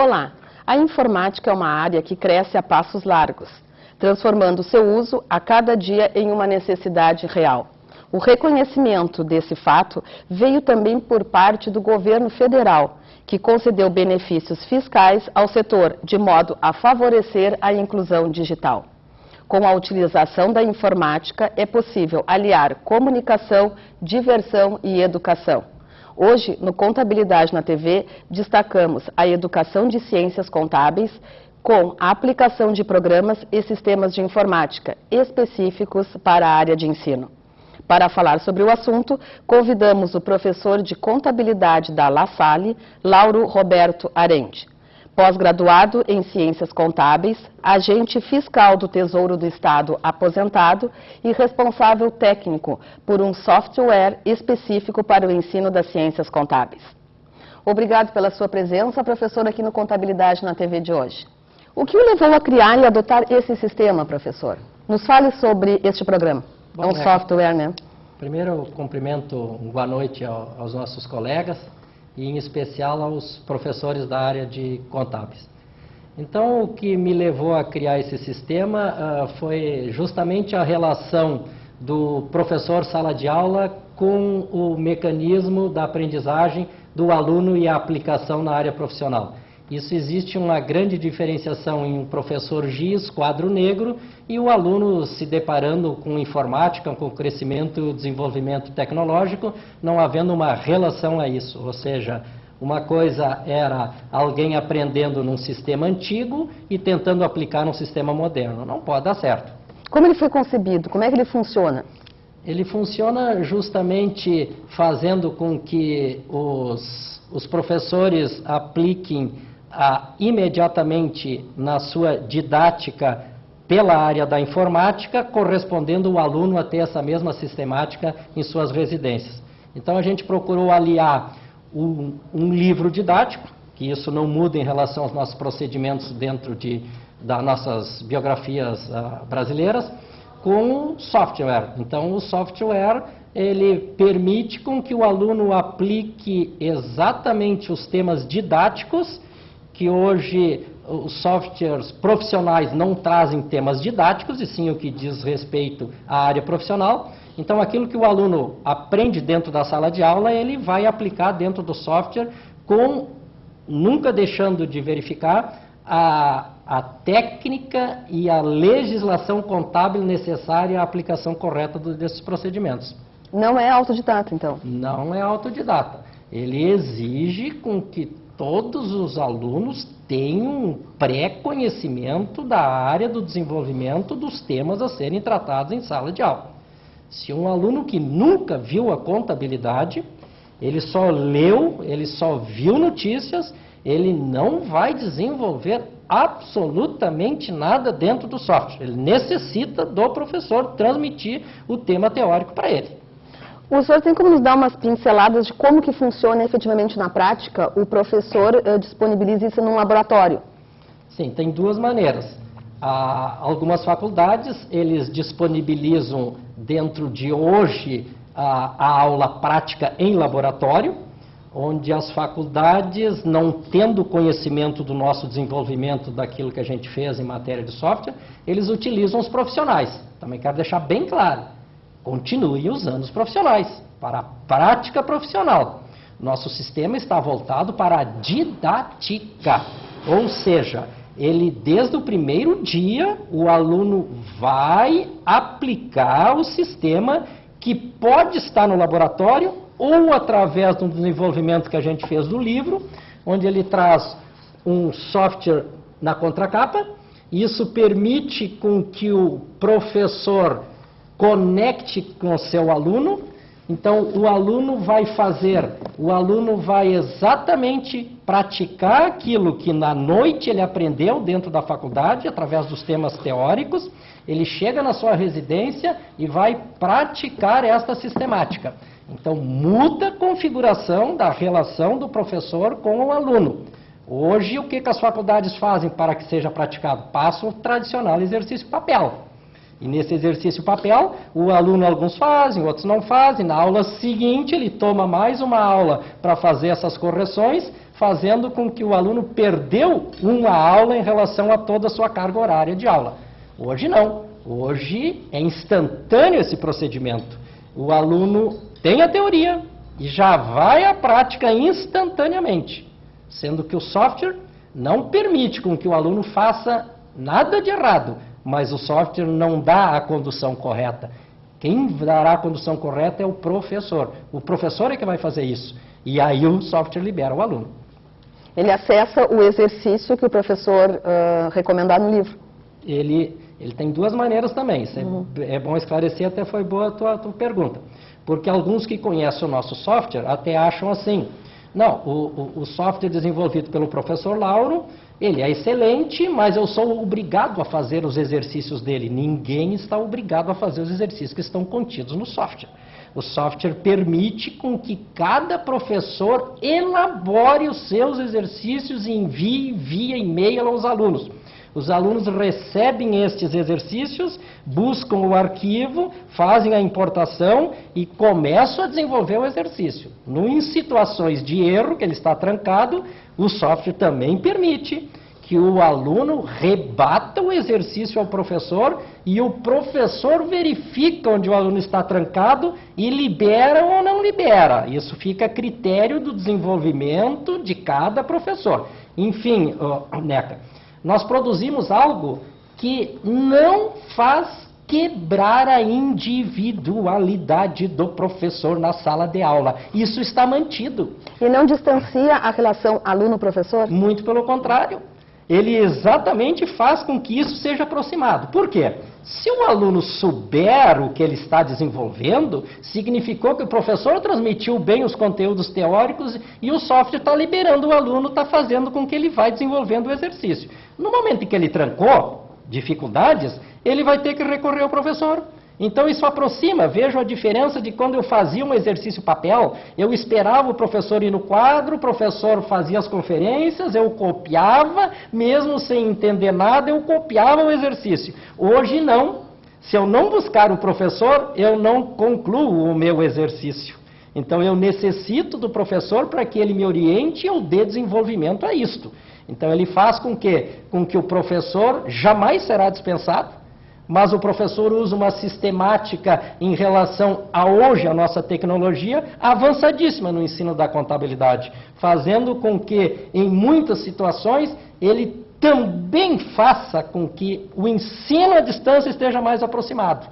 Olá! A informática é uma área que cresce a passos largos, transformando seu uso a cada dia em uma necessidade real. O reconhecimento desse fato veio também por parte do governo federal, que concedeu benefícios fiscais ao setor, de modo a favorecer a inclusão digital. Com a utilização da informática, é possível aliar comunicação, diversão e educação. Hoje, no Contabilidade na TV, destacamos a educação de ciências contábeis com a aplicação de programas e sistemas de informática específicos para a área de ensino. Para falar sobre o assunto, convidamos o professor de Contabilidade da La Salle, Lauro Roberto Arende. Pós-graduado em Ciências Contábeis, agente fiscal do Tesouro do Estado aposentado e responsável técnico por um software específico para o ensino das ciências contábeis. Obrigado pela sua presença, professor, aqui no Contabilidade na TV de hoje. O que o levou a criar e adotar esse sistema, professor? Nos fale sobre este programa. Bom, é um software, né? Primeiro, eu cumprimento boa noite aos nossos colegas e, em especial, aos professores da área de contábeis. Então, o que me levou a criar esse sistema foi justamente a relação do professor sala de aula com o mecanismo da aprendizagem do aluno e a aplicação na área profissional. Isso existe uma grande diferenciação em um professor giz, quadro negro, e o aluno se deparando com informática, com crescimento e desenvolvimento tecnológico, não havendo uma relação a isso. Ou seja, uma coisa era alguém aprendendo num sistema antigo e tentando aplicar num sistema moderno. Não pode dar certo. Como ele foi concebido? Como é que ele funciona? Ele funciona justamente fazendo com que os professores apliquem imediatamente na sua didática pela área da informática, correspondendo o aluno a ter essa mesma sistemática em suas residências. Então a gente procurou aliar um livro didático, que isso não muda em relação aos nossos procedimentos dentro das nossas biografias brasileiras, com software. Então o software ele permite com que o aluno aplique exatamente os temas didáticos, que hoje os softwares profissionais não trazem temas didáticos, e sim o que diz respeito à área profissional. Então, aquilo que o aluno aprende dentro da sala de aula, ele vai aplicar dentro do software, nunca deixando de verificar a técnica e a legislação contábil necessária à aplicação correta desses procedimentos. Não é autodidata, então? Não é autodidata. Ele exige com que todos os alunos tenham um pré-conhecimento da área do desenvolvimento dos temas a serem tratados em sala de aula. Se um aluno que nunca viu a contabilidade, ele só leu, ele só viu notícias, ele não vai desenvolver absolutamente nada dentro do software. Ele necessita do professor transmitir o tema teórico para ele. O senhor tem como nos dar umas pinceladas de como que funciona efetivamente na prática? O professor disponibiliza isso num laboratório? Sim, tem duas maneiras. Algumas faculdades, eles disponibilizam dentro de hoje a aula prática em laboratório, onde as faculdades, não tendo conhecimento do nosso desenvolvimento daquilo que a gente fez em matéria de software, eles utilizam os profissionais. Também quero deixar bem claro. Continue usando os profissionais, para a prática profissional. Nosso sistema está voltado para a didática, ou seja, ele desde o primeiro dia, o aluno vai aplicar o sistema que pode estar no laboratório ou através do desenvolvimento que a gente fez do livro, onde ele traz um software na contracapa. Isso permite com que o professor conecte com o seu aluno. Então, o aluno vai exatamente praticar aquilo que na noite ele aprendeu dentro da faculdade, através dos temas teóricos. Ele chega na sua residência e vai praticar esta sistemática. Então, muda a configuração da relação do professor com o aluno. Hoje, o que as faculdades fazem para que seja praticado? Passam o tradicional exercício papel. E nesse exercício papel, o aluno, alguns fazem, outros não fazem. Na aula seguinte, ele toma mais uma aula para fazer essas correções, fazendo com que o aluno perdeu uma aula em relação a toda a sua carga horária de aula. Hoje não. Hoje é instantâneo esse procedimento. O aluno tem a teoria e já vai à prática instantaneamente, sendo que o software não permite com que o aluno faça nada de errado, mas o software não dá a condução correta. Quem dará a condução correta é o professor. O professor é que vai fazer isso. E aí o software libera o aluno. Ele acessa o exercício que o professor recomendar no livro. Ele tem duas maneiras também. Isso é bom esclarecer, até foi boa a tua pergunta. Porque alguns que conhecem o nosso software até acham assim: não, o software desenvolvido pelo professor Lauro, ele é excelente, mas eu sou obrigado a fazer os exercícios dele. Ninguém está obrigado a fazer os exercícios que estão contidos no software. O software permite com que cada professor elabore os seus exercícios e envie via e-mail aos alunos. Os alunos recebem estes exercícios, buscam o arquivo, fazem a importação e começam a desenvolver o exercício. Em situações de erro, que ele está trancado, o software também permite que o aluno rebata o exercício ao professor e o professor verifica onde o aluno está trancado e libera ou não libera. Isso fica a critério do desenvolvimento de cada professor. Enfim, Neca, nós produzimos algo que não faz quebrar a individualidade do professor na sala de aula. Isso está mantido. E não distancia a relação aluno-professor? Muito pelo contrário. Ele exatamente faz com que isso seja aproximado. Por quê? Se o aluno souber o que ele está desenvolvendo, significou que o professor transmitiu bem os conteúdos teóricos e o software está liberando o aluno, está fazendo com que ele vai desenvolvendo o exercício. No momento em que ele trancou dificuldades, ele vai ter que recorrer ao professor. Então isso aproxima. Vejo a diferença de quando eu fazia um exercício papel, eu esperava o professor ir no quadro, o professor fazia as conferências, eu copiava, mesmo sem entender nada, eu copiava o exercício. Hoje não. Se eu não buscar o professor, eu não concluo o meu exercício. Então eu necessito do professor para que ele me oriente e eu dê desenvolvimento a isto. Então ele faz com que o professor jamais será dispensado, mas o professor usa uma sistemática em relação a hoje, a nossa tecnologia, avançadíssima no ensino da contabilidade, fazendo com que, em muitas situações, ele também faça com que o ensino à distância esteja mais aproximado.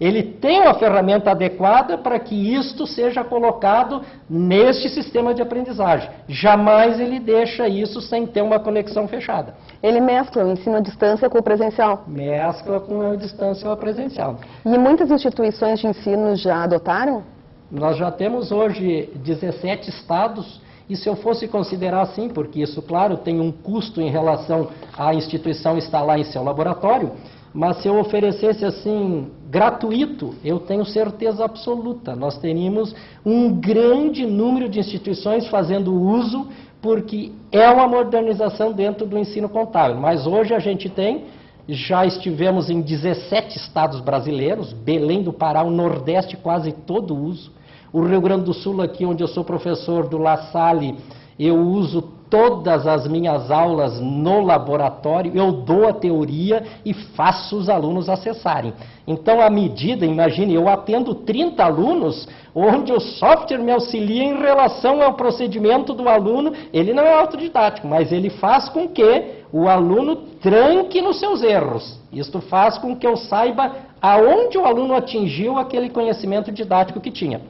Ele tem uma ferramenta adequada para que isto seja colocado neste sistema de aprendizagem. Jamais ele deixa isso sem ter uma conexão fechada. Ele mescla o ensino à distância com o presencial? Mescla com a distância com a presencial. E muitas instituições de ensino já adotaram? Nós já temos hoje 17 estados, e se eu fosse considerar assim, porque isso, claro, tem um custo em relação à instituição estar lá em seu laboratório, mas se eu oferecesse assim, gratuito, eu tenho certeza absoluta, nós teríamos um grande número de instituições fazendo uso, porque é uma modernização dentro do ensino contábil. Mas hoje a gente tem, já estivemos em 17 estados brasileiros, Belém do Pará, o Nordeste quase todo uso. O Rio Grande do Sul, aqui onde eu sou professor do La Salle, eu uso todas as minhas aulas no laboratório, eu dou a teoria e faço os alunos acessarem. Então, à medida, imagine, eu atendo 30 alunos, onde o software me auxilia em relação ao procedimento do aluno. Ele não é autodidático, mas ele faz com que o aluno tranque nos seus erros. Isto faz com que eu saiba aonde o aluno atingiu aquele conhecimento didático que tinha.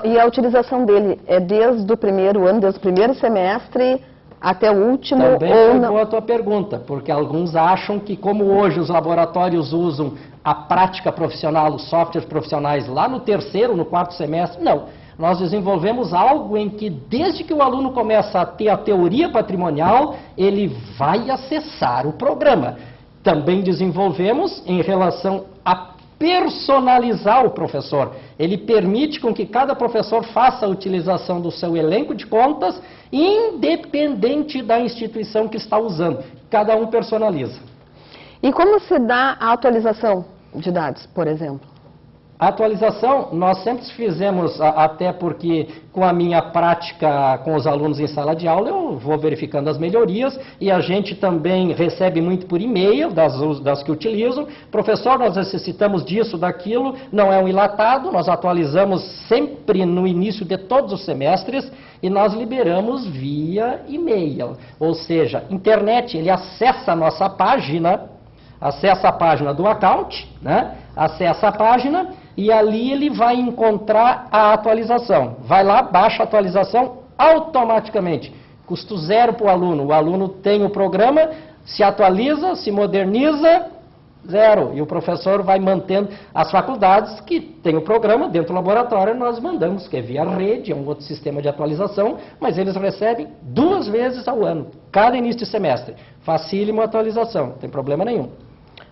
E a utilização dele é desde o primeiro ano, desde o primeiro semestre até o último? Também foi boa a tua pergunta, porque alguns acham que como hoje os laboratórios usam a prática profissional, os softwares profissionais lá no terceiro, no quarto semestre, não. Nós desenvolvemos algo em que desde que o aluno começa a ter a teoria patrimonial, ele vai acessar o programa. Também desenvolvemos em relação a personalizar o professor. Ele permite com que cada professor faça a utilização do seu elenco de contas, independente da instituição que está usando. Cada um personaliza. E como se dá a atualização de dados, por exemplo? A atualização, nós sempre fizemos, até porque com a minha prática com os alunos em sala de aula, eu vou verificando as melhorias e a gente também recebe muito por e-mail das que utilizam. Professor, nós necessitamos disso, daquilo, não é um enlatado, nós atualizamos sempre no início de todos os semestres e nós liberamos via e-mail. Ou seja, internet, ele acessa a nossa página, acessa a página do account, né? Acessa a página e ali ele vai encontrar a atualização. Vai lá, baixa a atualização automaticamente. Custo zero para o aluno. O aluno tem o programa, se atualiza, se moderniza, zero. E o professor vai mantendo as faculdades que tem o programa dentro do laboratório, nós mandamos, que é via rede, é um outro sistema de atualização, mas eles recebem 2 vezes ao ano, cada início de semestre. Facílimo a atualização, não tem problema nenhum.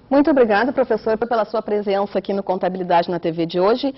Muito obrigada, professor, pela sua presença aqui no Contabilidade na TV de hoje.